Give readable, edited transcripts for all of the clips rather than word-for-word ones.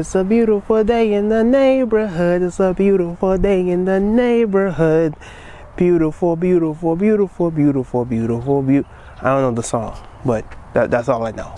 It's a beautiful day in the neighborhood. It's a beautiful day in the neighborhood. Beautiful, beautiful, beautiful, beautiful, beautiful, beautiful. I don't know the song, but that's all I know.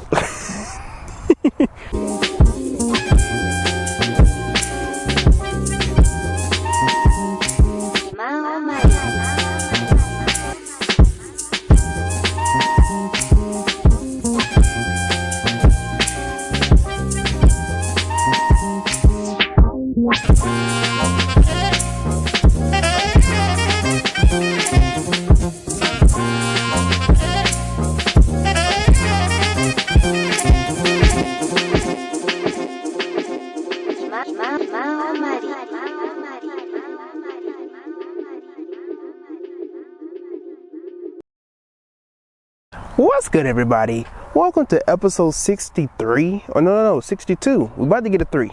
What's good, everybody? Welcome to episode 63. Oh, no, 62. We're about to get a 3.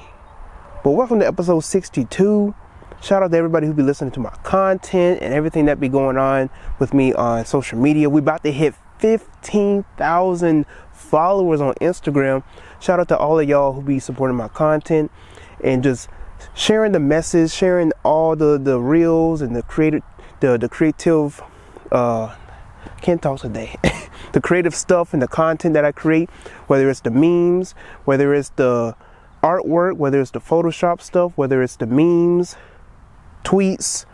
But welcome to episode 62. Shout out to everybody who be listening to my content and everything that be going on with me on social media. We about to hit 15,000 followers on Instagram. Shout out to all of y'all who be supporting my content and just sharing the message, sharing all the reels and the creative can't talk today. The creative stuff and the content that I create, whether it's the memes, whether it's the artwork, whether it's the Photoshop stuff, whether it's the memes, tweets,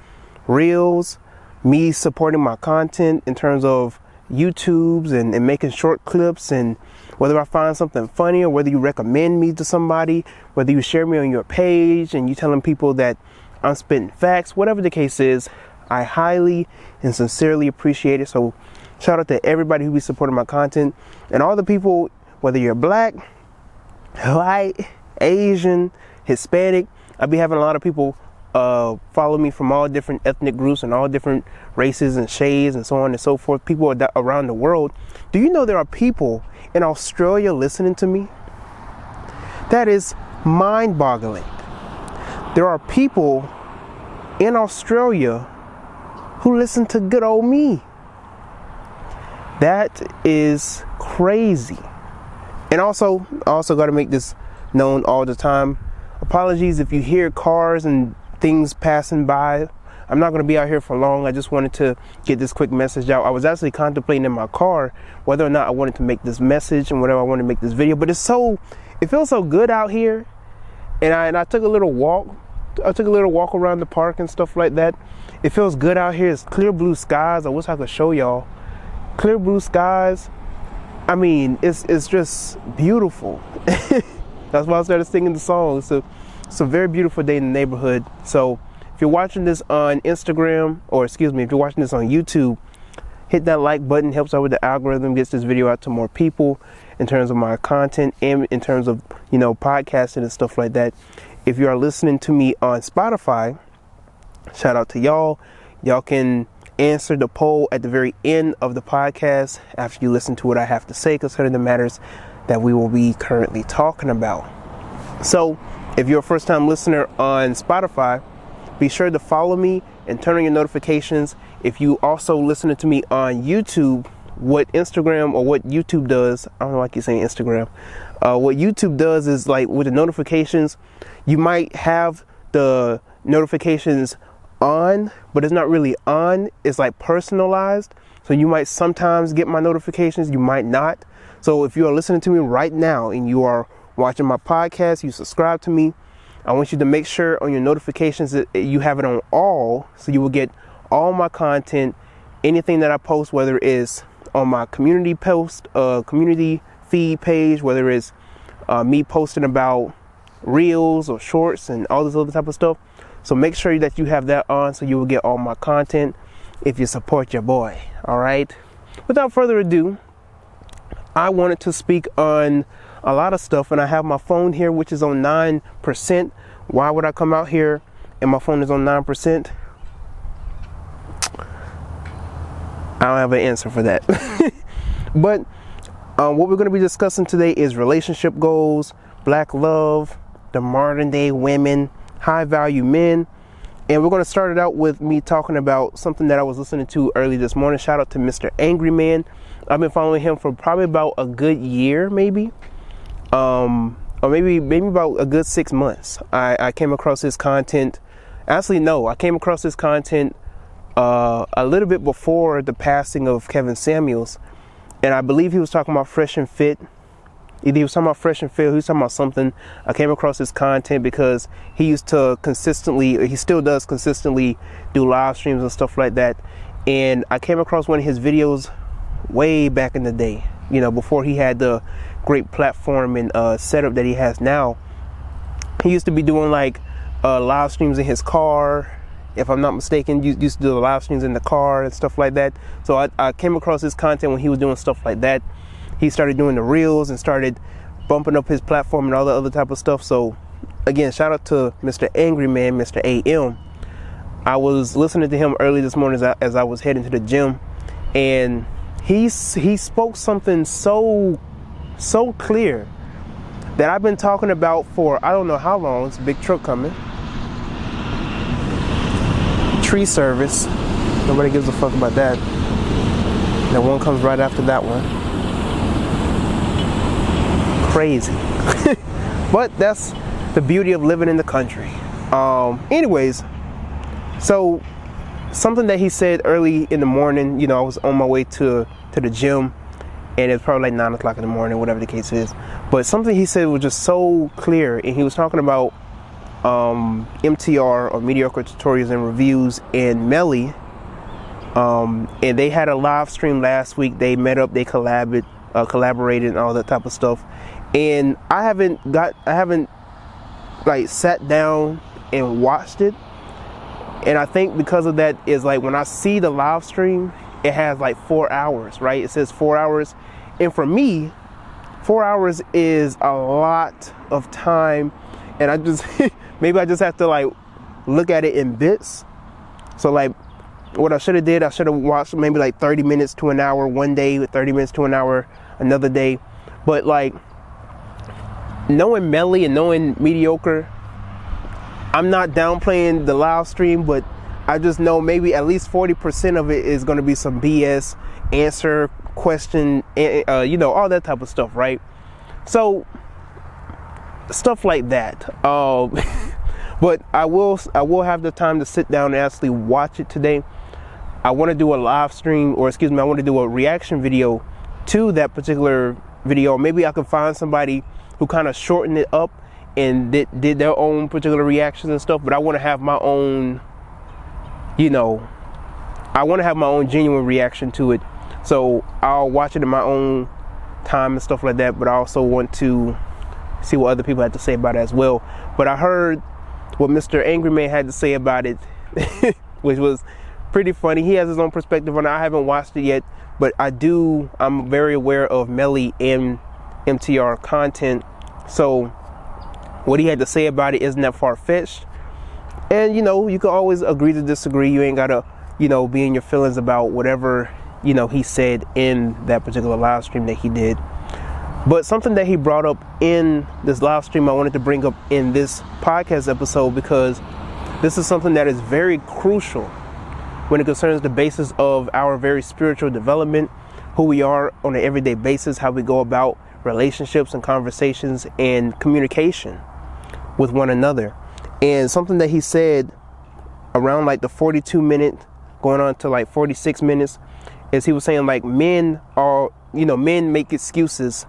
reels, me supporting my content in terms of YouTubes and making short clips, and whether I find something funny or whether you recommend me to somebody, whether you share me on your page and you telling people that I'm spitting facts, whatever the case is, I highly and sincerely appreciate it. So shout out to everybody who be supporting my content and all the people, whether you're black, white, Asian, Hispanic. I be having a lot of people follow me from all different ethnic groups and all different races and shades and so on and so forth. People around the world. Do you know there are people in Australia listening to me? That is mind-boggling. There are people in Australia who listen to good old me. That is crazy. And I also got to make this known all the time. Apologies if you hear cars and things passing by. I'm not going to be out here for long. I just wanted to get this quick message out. I was actually contemplating in my car whether or not I wanted to make this message and whether I wanted to make this video. But it feels so good out here. And I took a little walk. I took a little walk around the park and stuff like that. It feels good out here. It's clear blue skies. I wish I could show y'all. Clear blue skies. I mean, it's just beautiful. That's why I started singing the song. It's a very beautiful day in the neighborhood. So if you're watching this on Instagram, or excuse me, if you're watching this on YouTube, hit that like button. Helps out with the algorithm, gets this video out to more people in terms of my content and in terms of, podcasting and stuff like that. If you are listening to me on Spotify, shout out to y'all. Y'all can answer the poll at the very end of the podcast after you listen to what I have to say concerning the matters that we will be currently talking about. So if you're a first-time listener on Spotify, be sure to follow me and turn on your notifications. If you also listening to me on YouTube, what Instagram or what YouTube does, I don't know why I keep saying Instagram, what YouTube does is, like, with the notifications, you might have the notifications on, but it's not really on. It's like personalized. So you might sometimes get my notifications, you might not. So if you are listening to me right now and you are watching my podcast, you subscribe to me, I want you to make sure on your notifications that you have it on all, so you will get all my content, anything that I post, whether it's on my community post, community feed page, whether it's me posting about reels or shorts and all this other type of stuff. So make sure that you have that on so you will get all my content if you support your boy. All right. Without further ado, I wanted to speak on a lot of stuff, and I have my phone here, which is on 9%. Why would I come out here and my phone is on 9%? I don't have an answer for that. But what we're going to be discussing today is relationship goals, black love, the modern day women, high value men. And we're going to start it out with me talking about something that I was listening to early this morning. Shout out to Mr. Angry Man. I've been following him for probably about a good year, maybe. or maybe about a good 6 months. I came across his content. Actually, no, I came across his content a little bit before the passing of Kevin Samuels, and I believe he was talking about Fresh and Fit. Either he was talking about Fresh and Fit, he was talking about something. I came across his content because he used to consistently, or he still does consistently, do live streams and stuff like that. And I came across one of his videos way back in the day, you know, before he had the great platform and setup that he has now. He used to be doing like live streams in his car. If I'm not mistaken, used to do the live streams in the car and stuff like that. So I came across his content when he was doing stuff like that. He started doing the reels and started bumping up his platform and all the other type of stuff. So again, shout out to Mr. Angry Man, Mr. AM. I was listening to him early this morning as I was heading to the gym, and he spoke something so clear that I've been talking about for I don't know how long. It's a big truck coming. Tree service. Nobody gives a fuck about that. That one comes right after that one. Crazy. But that's the beauty of living in the country. Anyways, so something that he said early in the morning, you know, I was on my way to the gym, and it's probably like 9 o'clock in the morning, whatever the case is. But something he said was just so clear, and he was talking about MTR, or Mediocre Tutorials and Reviews, and Melly. And they had a live stream last week. They met up, they collaborated and all that type of stuff. And I haven't like sat down and watched it. And I think because of that is like when I see the live stream, it has like 4 hours, right? It says 4 hours. And for me, 4 hours is a lot of time. And I just, maybe I just have to like look at it in bits. So like what I should have watched maybe like 30 minutes to an hour one day, 30 minutes to an hour another day. But like knowing Melly and knowing Mediocre, I'm not downplaying the live stream, but I just know maybe at least 40% of it is going to be some BS, answer, question, you know, all that type of stuff, right? So stuff like that. But I will have the time to sit down and actually watch it today. I want to do a live stream, or excuse me, I want to do a reaction video to that particular video. Maybe I could find somebody who kind of shortened it up and did their own particular reactions and stuff. But I want to have my own, you know, I want to have my own genuine reaction to it. So I'll watch it in my own time and stuff like that. But I also want to see what other people had to say about it as well. But I heard what Mr. Angry Man had to say about it, which was pretty funny. He has his own perspective on it. I haven't watched it yet, but I'm very aware of Melly and MTR content. So what he had to say about it isn't that far-fetched. And, you know, you can always agree to disagree. You ain't got to, you know, be in your feelings about whatever, you know, he said in that particular live stream that he did. But something that he brought up in this live stream, I wanted to bring up in this podcast episode, because this is something that is very crucial when it concerns the basis of our very spiritual development, who we are on an everyday basis, how we go about relationships and conversations and communication with one another. And something that he said around like the 42-minute going on to like 46 minutes is he was saying like men make excuses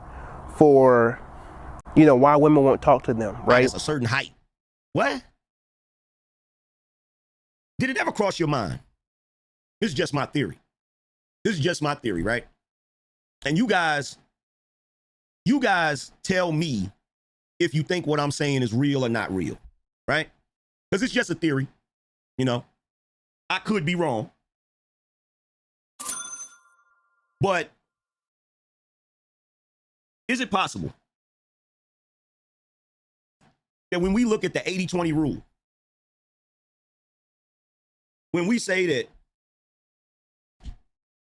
for, you know, why women won't talk to them, right? It's a certain height. What? Did it ever cross your mind? This is just my theory. Right? And you guys tell me if you think what I'm saying is real or not real, right? Because it's just a theory, you know. I could be wrong. But is it possible that when we look at the 80-20 rule, when we say that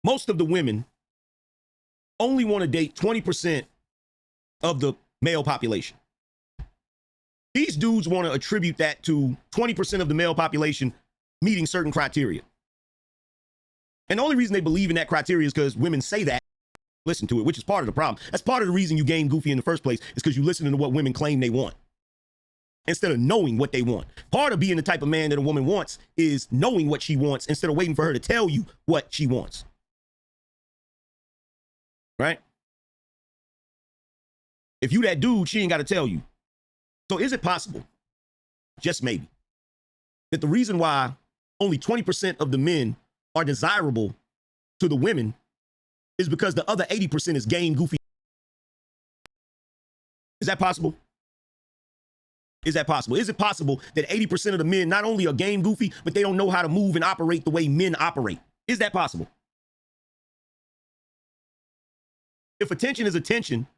most of the women only want to date 20% of the male population, these dudes want to attribute that to 20% of the male population meeting certain criteria. And the only reason they believe in that criteria is because women say that, listen to it, which is part of the problem. That's part of the reason you game goofy in the first place, is because you listen to what women claim they want instead of knowing what they want. Part of being the type of man that a woman wants is knowing what she wants instead of waiting for her to tell you what she wants. Right? If you that dude, she ain't got to tell you. So is it possible, just maybe, that the reason why only 20% of the men are desirable to the women is because the other 80% is game goofy? Is that possible? Is that possible? Is it possible that 80% of the men not only are game goofy, but they don't know how to move and operate the way men operate? Is that possible? If attention is attention,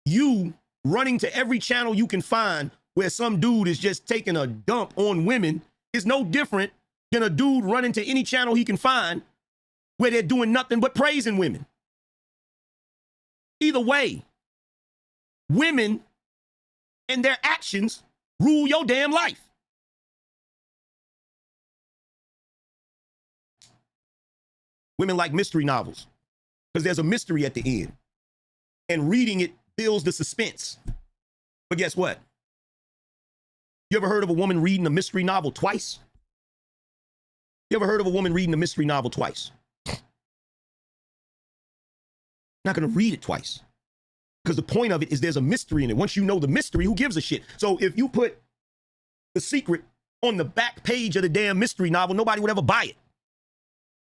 you running to every channel you can find where some dude is just taking a dump on women is no different than a dude running to any channel he can find where they're doing nothing but praising women. Either way, women and their actions rule your damn life. Women like mystery novels because there's a mystery at the end, and reading it builds the suspense. But guess what? You ever heard of a woman reading a mystery novel twice? You ever heard of a woman reading a mystery novel twice? Not gonna read it twice, because the point of it is there's a mystery in it. Once you know the mystery, who gives a shit? So if you put The Secret on the back page of the damn mystery novel, nobody would ever buy it.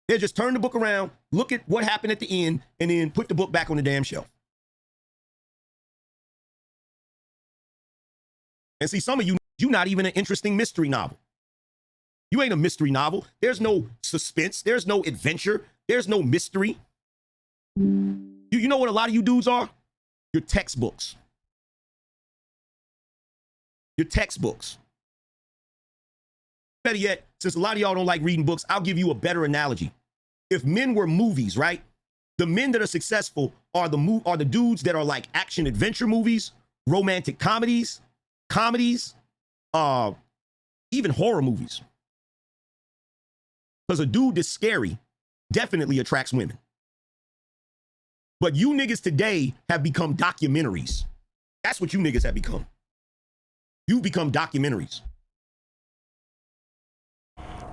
They'll just turn the book around, look at what happened at the end, and then put the book back on the damn shelf. And see, some of you, you're not even an interesting mystery novel. You ain't a mystery novel. There's no suspense. There's no adventure. There's no mystery. You know what a lot of you dudes are? Your textbooks. Your textbooks. Better yet, since a lot of y'all don't like reading books, I'll give you a better analogy. If men were movies, right? The men that are successful are the dudes that are like action adventure movies, romantic comedies, even horror movies. Because a dude that's scary definitely attracts women. But you niggas today have become documentaries. That's what you niggas have become. You've become documentaries.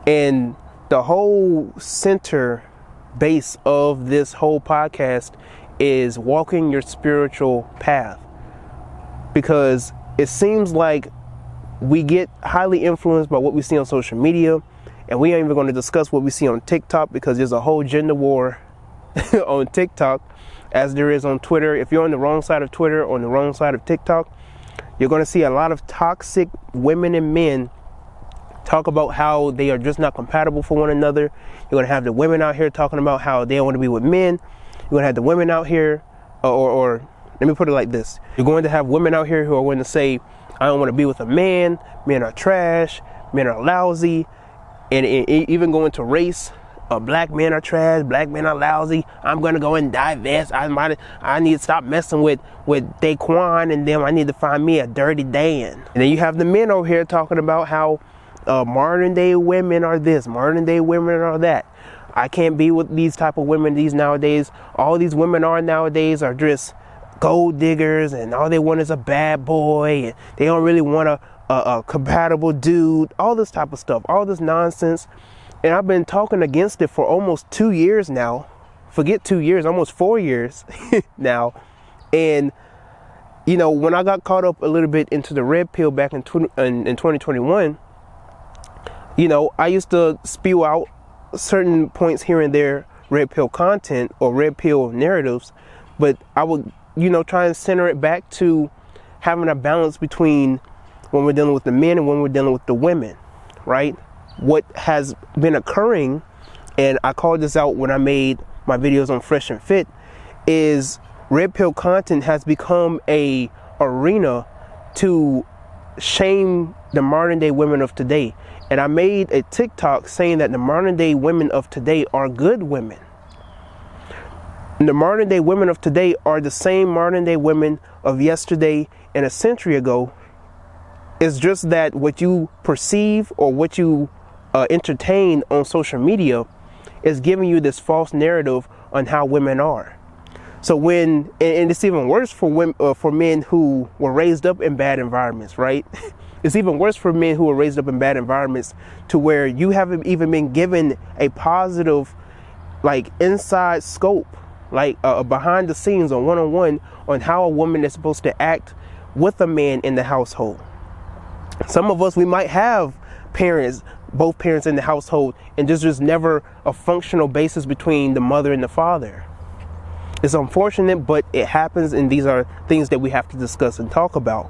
And the whole center base of this whole podcast is walking your spiritual path. Because it seems like we get highly influenced by what we see on social media, and we ain't even going to discuss what we see on TikTok, because there's a whole gender war on TikTok as there is on Twitter. If you're on the wrong side of Twitter or on the wrong side of TikTok, you're going to see a lot of toxic women and men talk about how they are just not compatible for one another. You're going to have the women out here talking about how they don't want to be with men. You're going to have the women out here, or let me put it like this. You're going to have women out here who are going to say, I don't want to be with a man. Men are trash. Men are lousy. And even going to race. Black men are trash. Black men are lousy. I'm going to go and divest. I need to stop messing with Daquan and them. I need to find me a dirty Dan. And then you have the men over here talking about how modern day women are this, modern day women are that. I can't be with these type of women these nowadays. All these women are nowadays are just gold diggers, and all they want is a bad boy, and they don't really want a compatible dude. All this type of stuff, all this nonsense. And I've been talking against it for almost 2 years now. Forget 2 years, almost 4 years now. And you know, when I got caught up a little bit into the red pill back in 2021, you know, I used to spew out certain points here and there, red pill content or red pill narratives, but I would, you know, try and center it back to having a balance between when we're dealing with the men and when we're dealing with the women, right? What has been occurring, and I called this out when I made my videos on Fresh and Fit, is red pill content has become a arena to shame the modern day women of today. And I made a TikTok saying that the modern day women of today are good women. And the modern day women of today are the same modern day women of yesterday and a century ago. It's just that what you perceive or what you entertain on social media is giving you this false narrative on how women are. So when, and it's even worse for women, for men who were raised up in bad environments, right? It's even worse for men who were raised up in bad environments, to where you haven't even been given a positive, like, inside scope, like behind the scenes or one-on-one on how a woman is supposed to act with a man in the household. Some of us, we might have parents, both parents in the household, and there's just never a functional basis between the mother and the father. It's unfortunate, but it happens, and these are things that we have to discuss and talk about.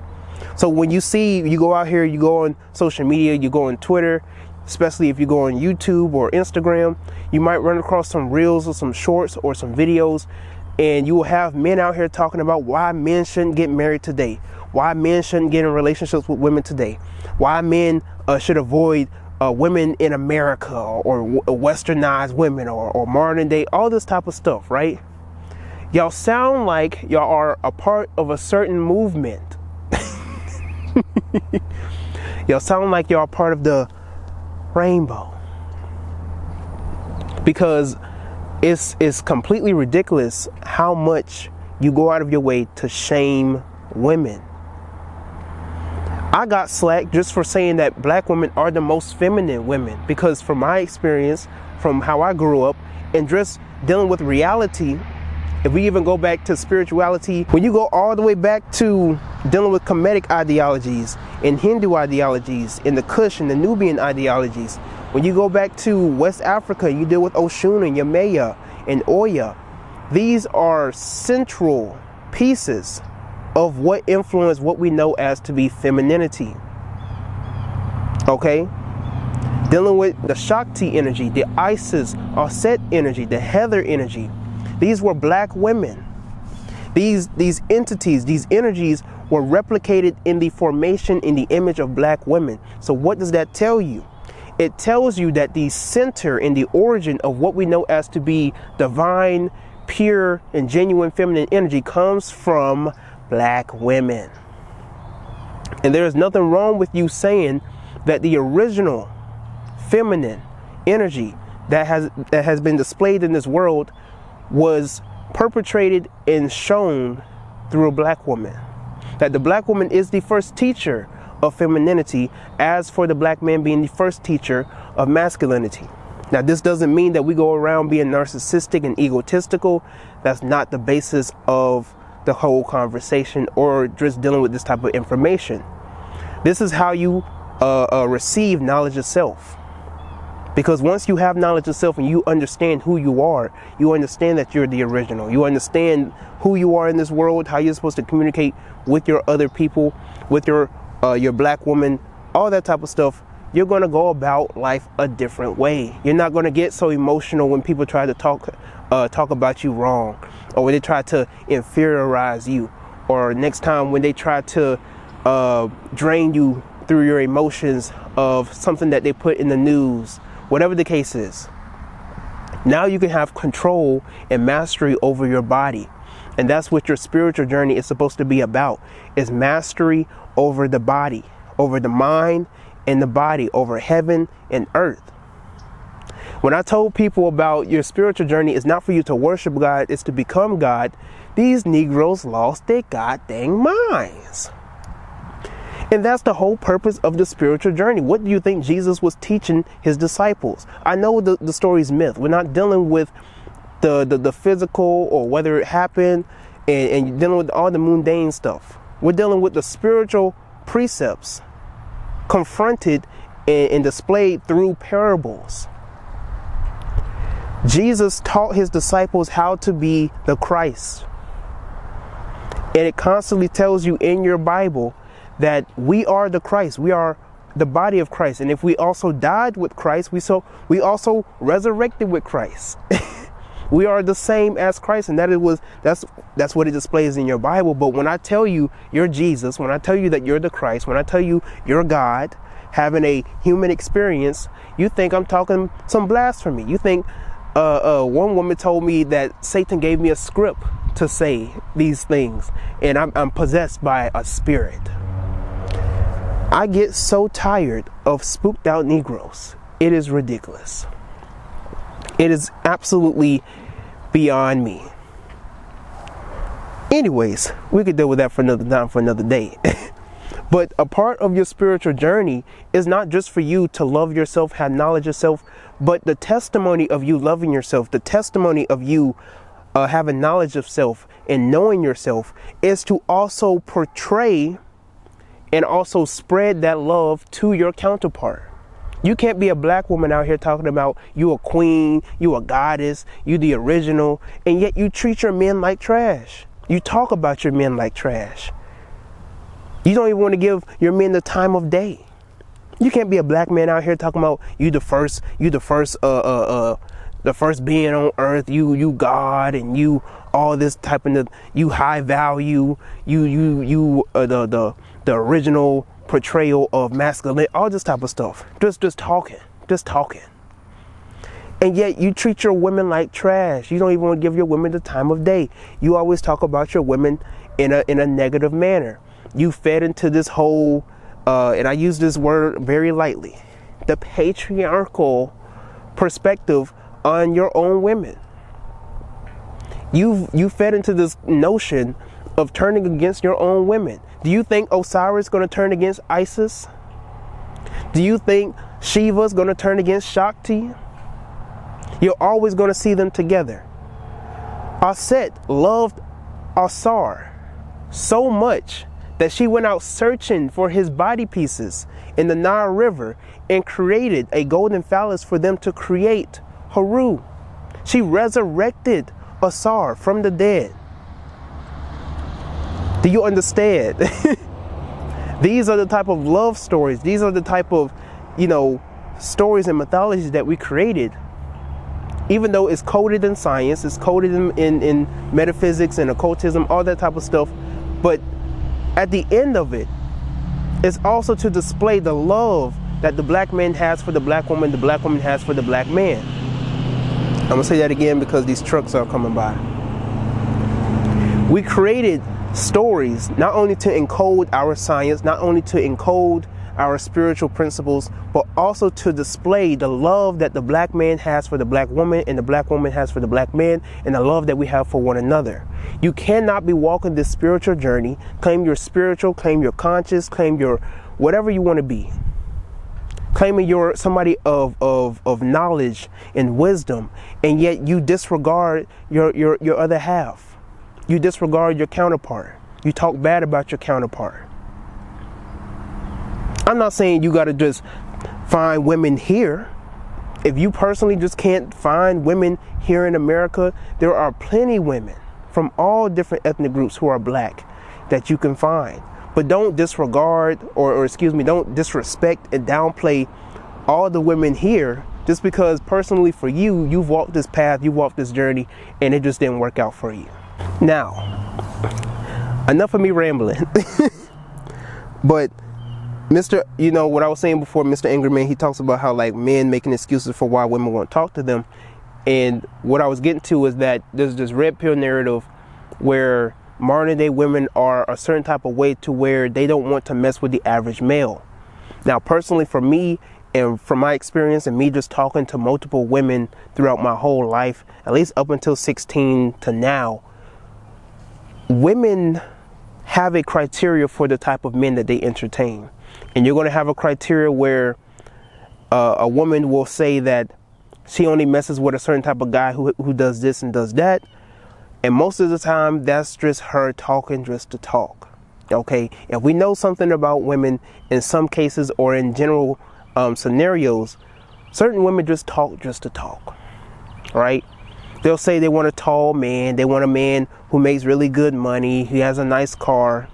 So when you see, you go out here, you go on social media, you go on Twitter, especially if you go on YouTube or Instagram, you might run across some reels or some shorts or some videos, and you will have men out here talking about why men shouldn't get married today, why men shouldn't get in relationships with women today, why men should avoid women in America, or westernized women, or modern day, all this type of stuff, right? Y'all sound like y'all are a part of a certain movement. Y'all sound like y'all are part of the rainbow. Because it's completely ridiculous how much you go out of your way to shame women. I got slack just for saying that black women are the most feminine women, because from my experience, from how I grew up, and just dealing with reality, if we even go back to spirituality, when you go all the way back to dealing with Kemetic ideologies and Hindu ideologies and the Kush and the Nubian ideologies, when you go back to West Africa, you deal with Oshun and Yamaya and Oya. These are central pieces of what influence what we know as to be femininity. Okay? Dealing with the Shakti energy, the Isis, Aset energy, the Heather energy. These were black women. These entities, these energies were replicated in the formation, in the image of black women. So what does that tell you? It tells you that the center and the origin of what we know as to be divine, pure, and genuine feminine energy comes from black women. And there is nothing wrong with you saying that the original feminine energy that has been displayed in this world was perpetrated and shown through a black woman. That the black woman is the first teacher of femininity, as for the black man being the first teacher of masculinity. Now, this doesn't mean that we go around being narcissistic and egotistical. That's not the basis of the whole conversation, or just dealing with this type of information. This is how you receive knowledge of self. Because once you have knowledge of self and you understand who you are, you understand that you're the original. You understand who you are in this world, how you're supposed to communicate with your other people, with your black woman, all that type of stuff. You're going to go about life a different way. You're not going to get so emotional when people try to talk about you wrong, or when they try to inferiorize you, or next time when they try to drain you through your emotions of something that they put in the news. Whatever the case is, now you can have control and mastery over your body. And that's what your spiritual journey is supposed to be about, is mastery over the body, over the mind and the body, over heaven and earth. When I told people about your spiritual journey is not for you to worship God, it's to become God, these Negroes lost their goddamn minds. And that's the whole purpose of the spiritual journey. What do you think Jesus was teaching his disciples? I know the story's myth. We're not dealing with the physical or whether it happened and dealing with all the mundane stuff. We're dealing with the spiritual precepts confronted and displayed through parables. Jesus taught his disciples how to be the Christ. And it constantly tells you in your Bible that we are the Christ. We are the body of Christ. And if we also died with Christ, we also resurrected with Christ. We are the same as Christ, and that's what it displays in your Bible. But when I tell you you're Jesus, when I tell you that you're the Christ, when I tell you you're God having a human experience, you think I'm talking some blasphemy. You think one woman told me that Satan gave me a script to say these things, and I'm possessed by a spirit. I get so tired of spooked out Negroes. It is ridiculous. It is absolutely beyond me. Anyways, we could deal with that for another time, for another day. But a part of your spiritual journey is not just for you to love yourself, have knowledge of yourself, but the testimony of you loving yourself, the testimony of you having knowledge of self and knowing yourself is to also portray and also spread that love to your counterpart. You can't be a black woman out here talking about you a queen, you a goddess, you the original, and yet you treat your men like trash. You talk about your men like trash. You don't even want to give your men the time of day. You can't be a black man out here talking about you the first being on earth, you God, and you all this type of, you high value, the original portrayal of masculine, all this type of stuff. Just talking. And yet you treat your women like trash. You don't even want to give your women the time of day. You always talk about your women in a negative manner. You fed into this whole, and I use this word very lightly, the patriarchal perspective on your own women. You fed into this notion of turning against your own women. Do you think Osiris is going to turn against Isis? Do you think Shiva is going to turn against Shakti? You're always going to see them together. Aset loved Asar so much that she went out searching for his body pieces in the Nile River and created a golden phallus for them to create Haru. She resurrected Asar from the dead. Do you understand? These are the type of love stories. These are the type of, stories and mythologies that we created. Even though it's coded in science, it's coded in metaphysics and occultism, all that type of stuff. But at the end of it, it's also to display the love that the black man has for the black woman, the black woman has for the black man. I'm gonna say that again because these trucks are coming by. We created stories not only to encode our science, not only to encode our spiritual principles, but also to display the love that the black man has for the black woman and the black woman has for the black man, and the love that we have for one another. You cannot be walking this spiritual journey, claim you're spiritual, claim you're conscious, claim you're whatever you want to be, claiming you're somebody of knowledge and wisdom, and yet you disregard your other half. You disregard your counterpart. You talk bad about your counterpart. I'm not saying you got to just find women here. If you personally just can't find women here in America, there are plenty women from all different ethnic groups who are black that you can find. But don't disregard don't disrespect and downplay all the women here just because personally for you, you've walked this path, you walked this journey, and it just didn't work out for you. Now, enough of me rambling. But what I was saying before, Mr. Ingerman, he talks about how like men making excuses for why women won't talk to them. And what I was getting to is that there's this red pill narrative where modern day women are a certain type of way to where they don't want to mess with the average male. Now, personally for me, and from my experience and me just talking to multiple women throughout my whole life, at least up until 16 to now, women have a criteria for the type of men that they entertain. And you're going to have a criteria where a woman will say that she only messes with a certain type of guy who does this and does that. And most of the time, that's just her talking just to talk. Okay? If we know something about women in some cases or in general scenarios, certain women just talk just to talk. Right? They'll say they want a tall man. They want a man who makes really good money. He has a nice car.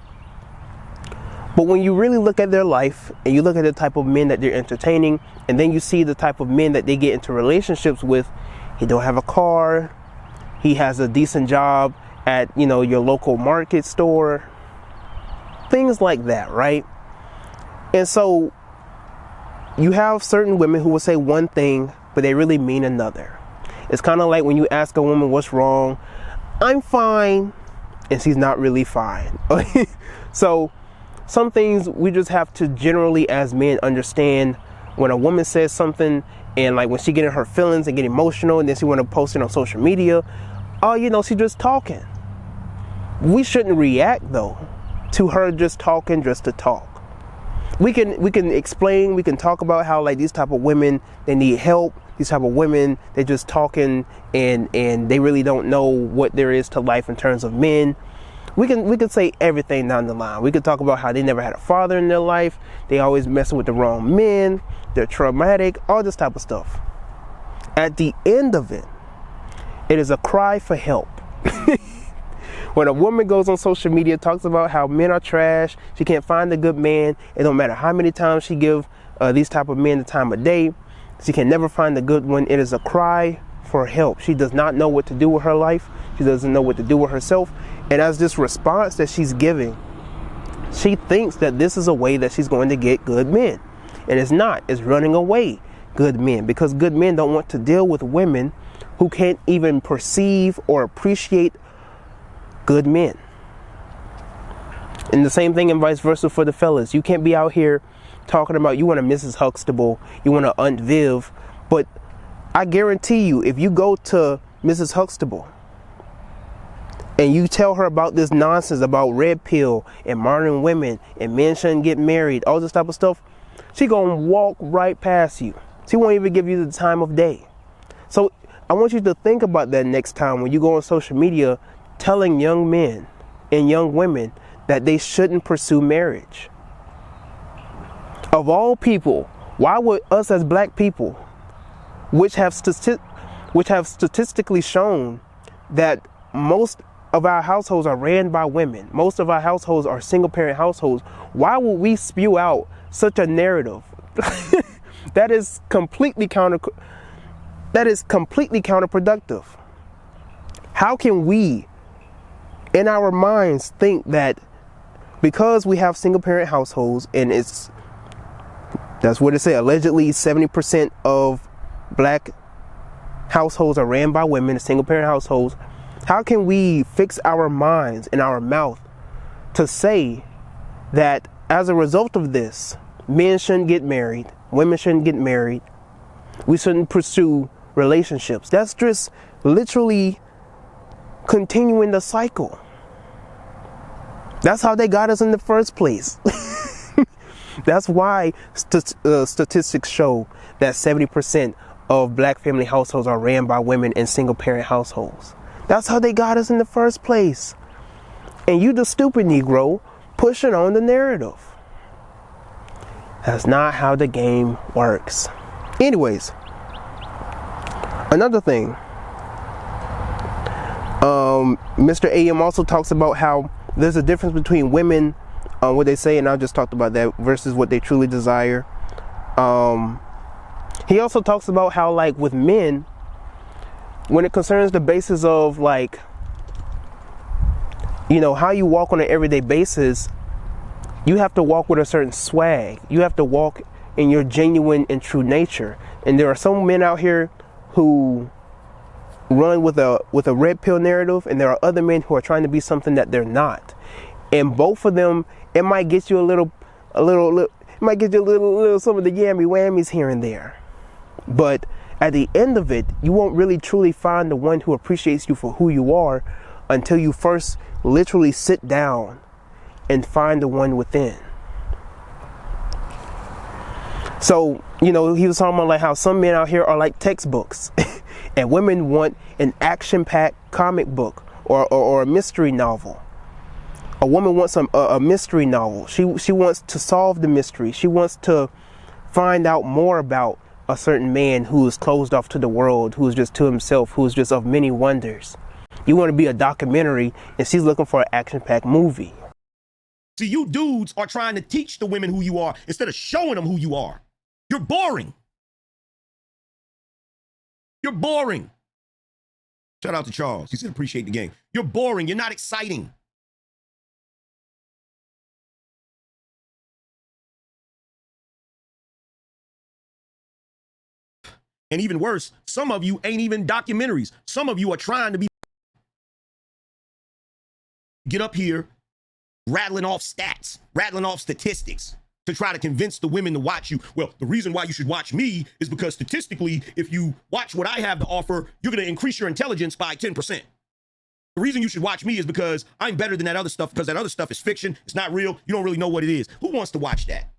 But when you really look at their life and you look at the type of men that they're entertaining, and then you see the type of men that they get into relationships with, he don't have a car, he has a decent job at, your local market store, things like that, right? And so you have certain women who will say one thing, but they really mean another. It's kind of like when you ask a woman what's wrong, I'm fine, and she's not really fine. So some things we just have to generally as men understand. When a woman says something and like when she get in her feelings and get emotional and then she want to post it on social media, she just talking. we shouldn't react though to her just talking just to talk. We can explain, we can talk about how like these type of women, they need help. These type of women, they're just talking and they really don't know what there is to life in terms of men. We can say everything down the line. We could talk about how they never had a father in their life. They always messing with the wrong men. They're traumatic, all this type of stuff. At the end of it, it is a cry for help. When a woman goes on social media, talks about how men are trash, she can't find a good man, it don't matter how many times she give these type of men the time of day, she can never find a good one. It is a cry for help. She does not know what to do with her life. She doesn't know what to do with herself. And as this response that she's giving, she thinks that this is a way that she's going to get good men. And it's not. It's running away good men, because good men don't want to deal with women who can't even perceive or appreciate good men. And the same thing and vice versa for the fellas. You can't be out here talking about you want a Mrs. Huxtable, you want a Aunt Viv, but I guarantee you, if you go to Mrs. Huxtable and you tell her about this nonsense about red pill and modern women and men shouldn't get married, all this type of stuff, she gonna walk right past you. She won't even give you the time of day. So I want you to think about that next time when you go on social media telling young men and young women that they shouldn't pursue marriage. Of all people, why would us as black people, which have statistically shown that most of our households are ran by women, most of our households are single parent households, why would we spew out such a narrative that is completely counterproductive? How can we in our minds think that because we have single parent households, and that's what it said, allegedly 70% of black households are ran by women, single parent households, how can we fix our minds and our mouth to say that as a result of this, men shouldn't get married, women shouldn't get married, we shouldn't pursue relationships? That's just literally continuing the cycle. That's how they got us in the first place. That's why statistics show that 70% of black family households are ran by women in single parent households. That's how they got us in the first place. And you, the stupid Negro, pushing on the narrative. That's not how the game works. Anyways, another thing. Mr. AM also talks about how there's a difference between women, what they say, and I just talked about that, versus what they truly desire. He also talks about how, like, with men, when it concerns the basis of, like, you know, how you walk on an everyday basis, you have to walk with a certain swag. You have to walk in your genuine and true nature. And there are some men out here who run with a red pill narrative, and there are other men who are trying to be something that they're not. And both of them, it might get you it might get you a little some of the yammy whammies here and there. But at the end of it, you won't really truly find the one who appreciates you for who you are until you first literally sit down and find the one within. So, you know, he was talking about like how some men out here are like textbooks and women want an action-packed comic book or a mystery novel. A woman wants a mystery novel. She wants to solve the mystery. She wants to find out more about a certain man who is closed off to the world, who is just to himself, who is just of many wonders. You want to be a documentary, and she's looking for an action-packed movie. See, you dudes are trying to teach the women who you are instead of showing them who you are. You're boring. You're boring. Shout out to Charles. He said appreciate the game. You're boring. You're not exciting. And even worse, some of you ain't even documentaries. Some of you are trying to be get up here rattling off stats, rattling off statistics to try to convince the women to watch you. Well, the reason why you should watch me is because statistically, if you watch what I have to offer, you're going to increase your intelligence by 10%. The reason you should watch me is because I'm better than that other stuff, because that other stuff is fiction. It's not real. You don't really know what it is. Who wants to watch that?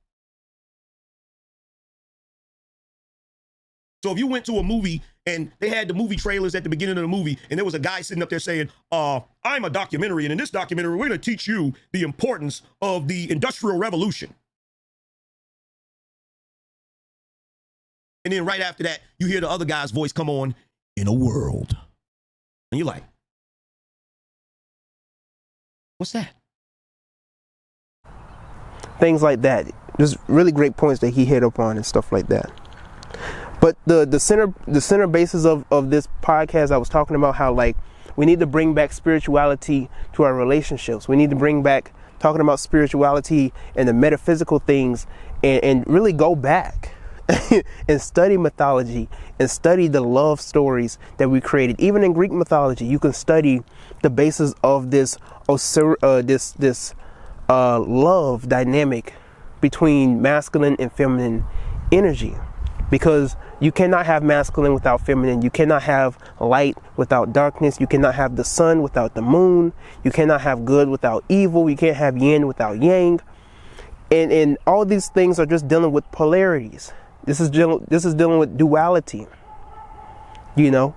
So if you went to a movie and they had the movie trailers at the beginning of the movie and there was a guy sitting up there saying, I'm a documentary, and in this documentary, we're going to teach you the importance of the Industrial Revolution. And then right after that, you hear the other guy's voice come on, in a world. And you're like, what's that? Things like that. Just really great points that he hit up on and stuff like that. But the center basis of this podcast, I was talking about how, like, we need to bring back spirituality to our relationships. We need to bring back talking about spirituality and the metaphysical things, and really go back and study mythology and study the love stories that we created. Even in Greek mythology, you can study the basis of this love dynamic between masculine and feminine energy. Because you cannot have masculine without feminine. You cannot have light without darkness. You cannot have the sun without the moon. You cannot have good without evil. You can't have yin without yang. And all these things are just dealing with polarities. This is dealing with duality. You know,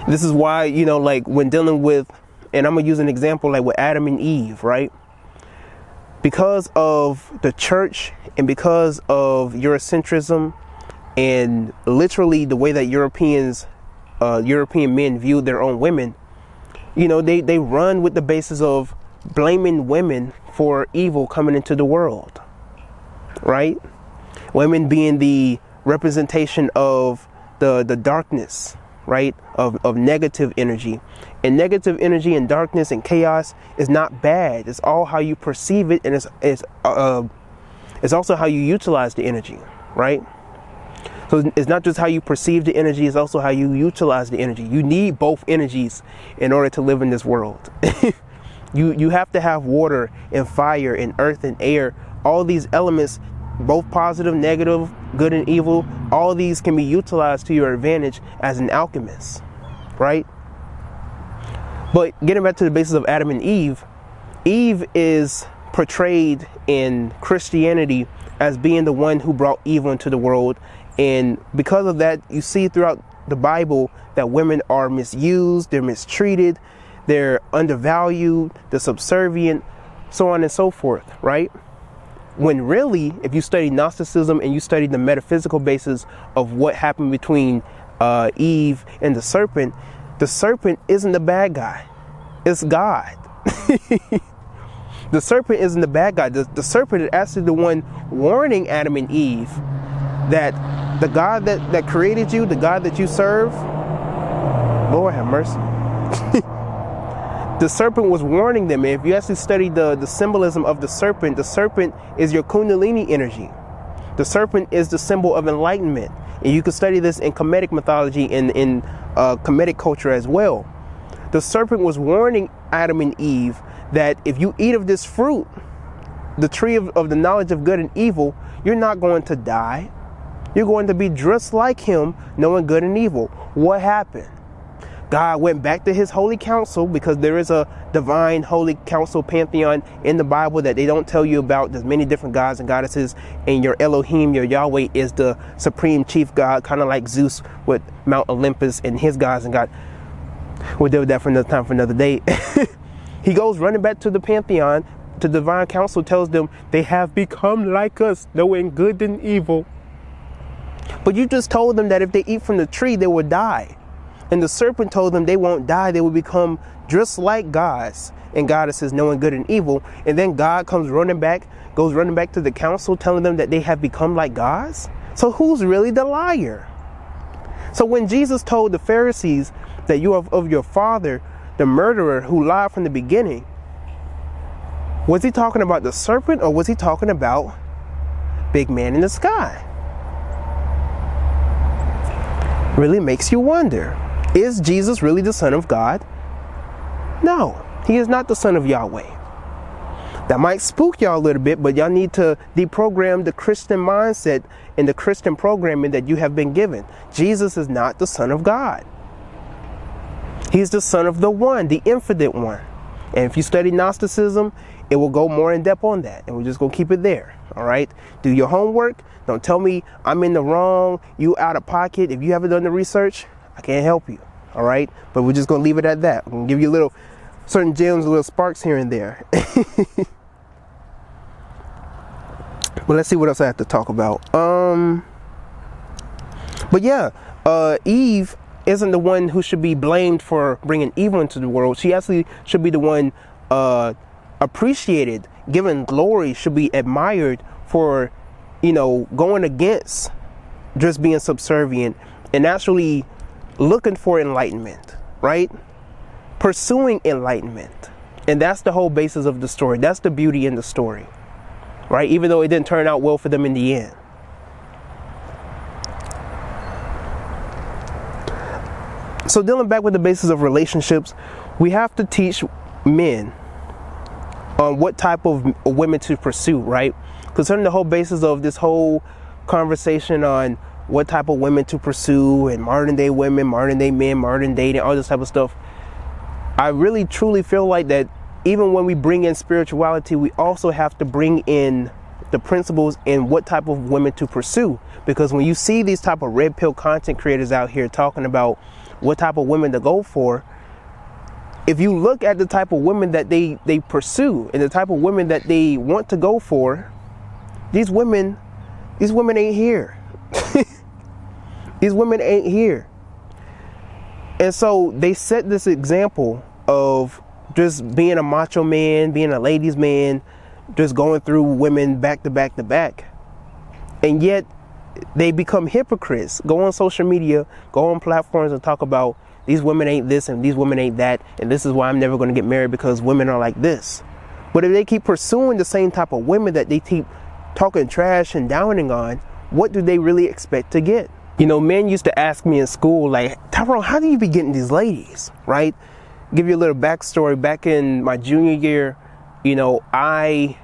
this is why, you know, like when dealing with, and I'm gonna use an example like with Adam and Eve, right? Because of the church and because of Eurocentrism and literally the way that European men view their own women, you know, they run with the basis of blaming women for evil coming into the world, right? Women being the representation of the darkness, right? Of negative energy. And negative energy and darkness and chaos is not bad. It's all how you perceive it, and it's also how you utilize the energy, right? So it's not just how you perceive the energy, it's also how you utilize the energy. You need both energies in order to live in this world. You have to have water and fire and earth and air. All these elements, both positive, negative, good and evil, all these can be utilized to your advantage as an alchemist, right? But getting back to the basis of Adam and Eve, Eve is portrayed in Christianity as being the one who brought evil into the world. And because of that, you see throughout the Bible that women are misused, they're mistreated, they're undervalued, they're subservient, so on and so forth, right? When really, if you study Gnosticism and you study the metaphysical basis of what happened between Eve and the serpent isn't the bad guy. It's God. The serpent isn't the bad guy. The serpent is actually the one warning Adam and Eve that the God that created you, the God that you serve, Lord have mercy. The serpent was warning them. And if you actually study the symbolism of the serpent is your Kundalini energy. The serpent is the symbol of enlightenment. And you can study this in Kemetic mythology and in Kemetic culture as well. The serpent was warning Adam and Eve that if you eat of this fruit, the tree of the knowledge of good and evil, you're not going to die. You're going to be just like him, knowing good and evil. What happened? God went back to his holy council, because there is a divine holy council pantheon in the Bible that they don't tell you about. There's many different gods and goddesses, and your Elohim, your Yahweh, is the supreme chief god, kind of like Zeus with Mount Olympus and his gods and God. We'll deal with that for another time, for another day. He goes running back to the pantheon. The divine council tells them they have become like us, knowing good and evil. But you just told them that if they eat from the tree, they will die. And the serpent told them they won't die, they will become just like gods and goddesses, knowing good and evil. And then God goes running back to the council, telling them that they have become like gods. So who's really the liar? So when Jesus told the Pharisees that you are of your father, the murderer who lied from the beginning, was he talking about the serpent, or was he talking about big man in the sky? Really makes you wonder. Is Jesus really the Son of God? No, he is not the Son of Yahweh. That might spook y'all a little bit, but y'all need to deprogram the Christian mindset and the Christian programming that you have been given. Jesus is not the Son of God. He's the son of the one, the infinite one. And if you study Gnosticism, it will go more in depth on that. And we're just going to keep it there. All right. Do your homework. Don't tell me I'm in the wrong, you out of pocket. If you haven't done the research, I can't help you. All right. But we're just going to leave it at that. I'm going to give you little certain gems, little sparks here and there. But let's see what else I have to talk about. But yeah, Eve isn't the one who should be blamed for bringing evil into the world. She actually should be the one appreciated, given glory, should be admired for, going against just being subservient and actually looking for enlightenment, right? Pursuing enlightenment. And that's the whole basis of the story. That's the beauty in the story, right? Even though it didn't turn out well for them in the end. So dealing back with the basis of relationships, we have to teach men on what type of women to pursue, right? Concerning the whole basis of this whole conversation on what type of women to pursue and modern day women, modern day men, modern dating, all this type of stuff. I really truly feel like that even when we bring in spirituality, we also have to bring in the principles in what type of women to pursue. Because when you see these type of red pill content creators out here talking about what type of women to go for, if you look at the type of women that they pursue and the type of women that they want to go for, these women ain't here. These women ain't here. And so they set this example of just being a macho man, being a ladies' man, just going through women back to back to back. And yet they become hypocrites. Go on social media, go on platforms and talk about these women ain't this and these women ain't that. And this is why I'm never going to get married because women are like this. But if they keep pursuing the same type of women that they keep talking trash and downing on, what do they really expect to get? Men used to ask me in school, like, Tyrone, how do you be getting these ladies, right? Give you a little backstory. Back in my junior year, I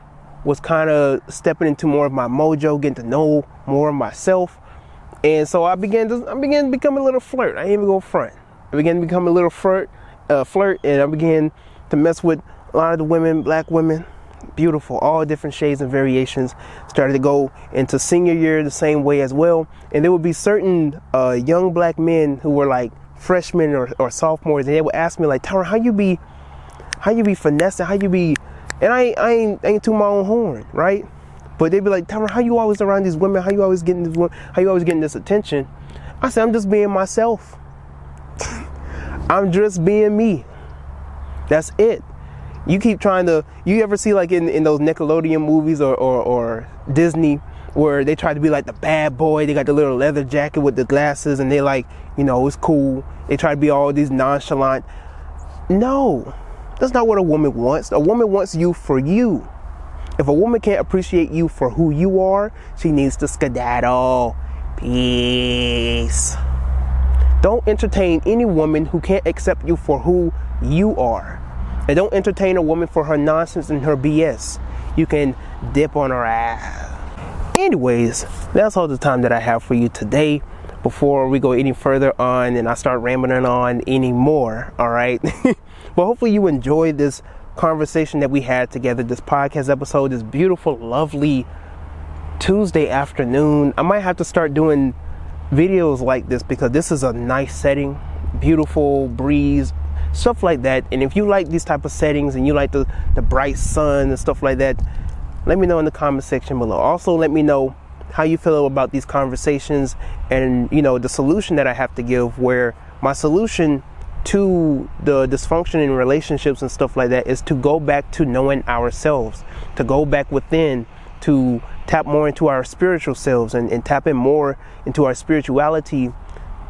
was kind of stepping into more of my mojo, getting to know more of myself. And so I began to become a little flirt. I ain't even go front. I began to become a little flirt, and I began to mess with a lot of the women, black women. Beautiful, all different shades and variations. Started to go into senior year the same way as well. And there would be certain young black men who were like freshmen or sophomores, and they would ask me like, Tyrone, how you be finessing, how you be, and I ain't to my own horn, right? But they'd be like, Tyrone, how you always around these women? How you always getting this attention? I said, I'm just being myself. I'm just being me. That's it. You keep trying to, you ever see like in those Nickelodeon movies or Disney where they try to be like the bad boy, they got the little leather jacket with the glasses and they like, it's cool. They try to be all these nonchalant. No, that's not what a woman wants. A woman wants you for you. If a woman can't appreciate you for who you are, she needs to skedaddle. Peace. Don't entertain any woman who can't accept you for who you are. And don't entertain a woman for her nonsense and her BS. You can dip on her ass. Anyways, that's all the time that I have for you today. Before we go any further on and I start rambling on anymore, all right? Well, hopefully you enjoyed this conversation that we had together, this podcast episode, this beautiful, lovely Tuesday afternoon. I might have to start doing videos like this because this is a nice setting, beautiful breeze, stuff like that. And if you like these type of settings and you like the bright sun and stuff like that, let me know in the comment section below. Also, let me know how you feel about these conversations and the solution that I have to give, where my solution to the dysfunction in relationships and stuff like that is to go back to knowing ourselves, to go back within, to tap more into our spiritual selves and tap in more into our spirituality,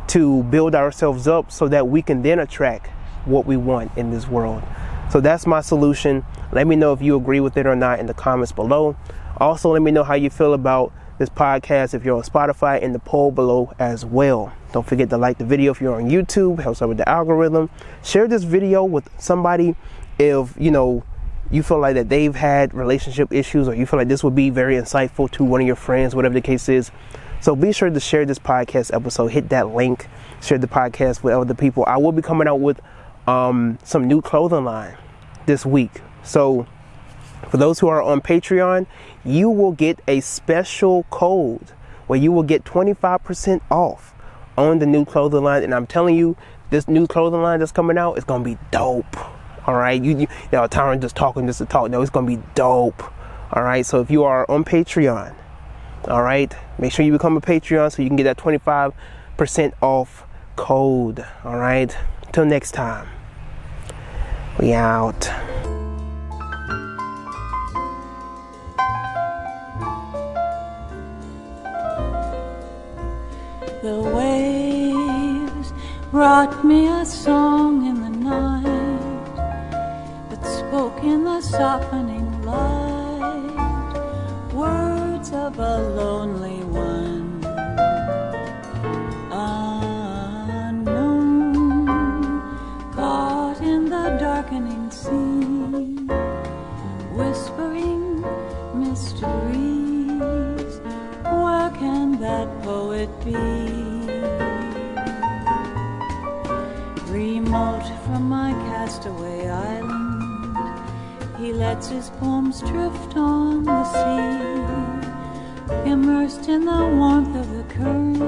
to build ourselves up so that we can then attract what we want in this world. So that's my solution. Let me know if you agree with it or not in the comments below. Also, let me know how you feel about this podcast if you're on Spotify in the poll below as well. Don't forget to like the video if you're on YouTube. Helps out with the algorithm. Share this video with somebody if you feel like that they've had relationship issues, or you feel like this would be very insightful to one of your friends, whatever the case is. So be sure to share this podcast episode. Hit that link. Share the podcast with other people. I will be coming out with some new clothing line this week. So for those who are on Patreon, you will get a special code where you will get 25% off on the new clothing line. And I'm telling you, this new clothing line that's coming out is going to be dope. All right. You know, Tyron just talking just to talk. No, it's going to be dope. All right. So if you are on Patreon, all right, make sure you become a Patreon so you can get that 25% off code. All right. Till next time. We out. The waves brought me a song in the night that spoke in the softening light, words of a lonely one, unknown, caught in the darkening sea, whispering mysteries. Where can that poet be? Remote from my castaway island, he lets his poems drift on the sea, immersed in the warmth of the current.